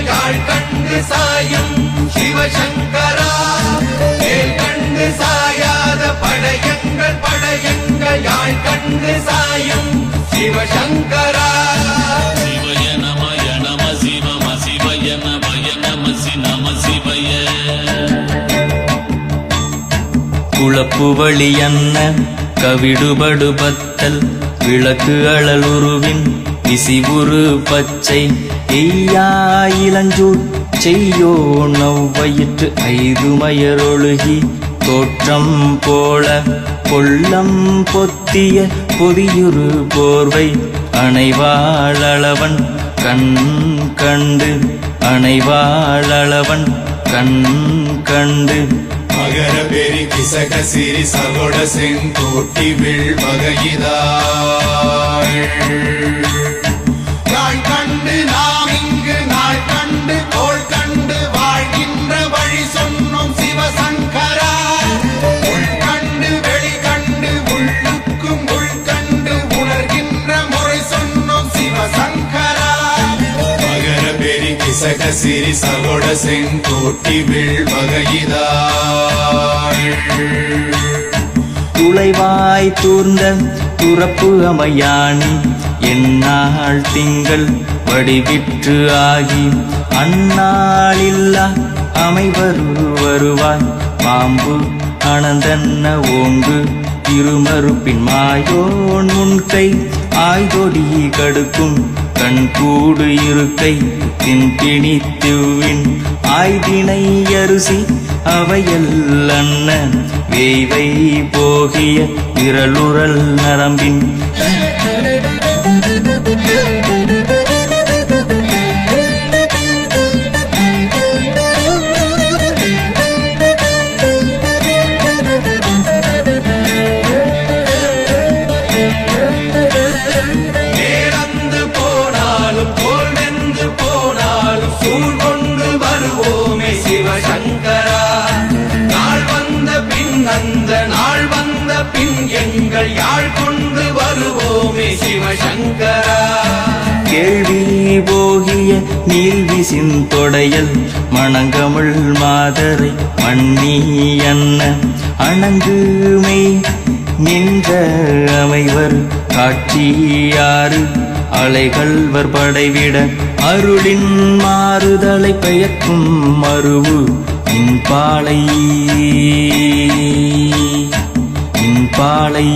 யாழ் கண்டு சாயும் சிவசங்கரா வேல் கண்டு சாயாத படையங்கள் படையங்கள் யாழ் கண்டு சாயும் சிவசங்கரா சிவய நமய நம சிவம சிவய நமய நம நம சிவய குளப்புவழி அன்ன கவிடுபடு பத்தல் விளக்கு அழலுருவின் விசிவுரு பச்சை எய்யா இளஞ்சூர் செய்யோ நவ்வயிற்று ஐதுமயரொழுகி தோற்றம் போல கொள்ளம் பொத்திய பொதியுரு போர்வை அணைவாழவன் கண் கண்டு அணைவாழவன் கண் கண்டு மகர பெரி கிசக சிறி சகோட செங்கோட்டி வில் வகையிதாள் நாள் கண்டு நாம் இங்கு நாள் கண்டு கோள் கண்டு வாழ்கின்ற வழி சொன்னோம் சிவசங்கரா உள் கண்டு வெளி கண்டு உள்ளுக்கும் உள் கண்டு உணர்கின்ற முறை சொன்னோம் சிவசங்கரா மகர பெரி கிசக சிறி சகோட செங்கோட்டி வில் வகையிதாள் துளைவாய் தூர்ந்த துறப்பு அமையாணி எந்நாள் திங்கள் வடிவிற்று ஆகி அந்நாளில்லா அமைவரு வருவாய் பாம்பு அனந்தன்ன ஓங்கு இருமறுப்பின் மாயோன் முன்கை ஆய்தொடி கடுக்கும் கண்கூடு இருக்கை தின்பிணி திவ்வின் ஆய்தினை அரிசி அவையல் அன்ன வேய்வை போகிய விரலுரல் நரம்பின் அந்த நாள் வந்த பின் எங்கள் யாழ் கொண்டு வருவோமே சிவசங்கரா கேள்வி போகிய நீல்விசின் தொடையல் மணங்கமிழ் மாதரை மண்ணி அன்ன அணங்குமை நின்ற அமைவர் காட்சியாறு அலைகள்வர் படைவிட அருளின் மாறுதலை பெயர்க்கும் மருவு இன்பாலை இன்பாலை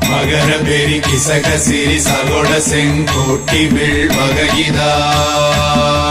மகர பெரி கிசக சிறி சகோட செங்கோட்டி வில் வகையிதாள்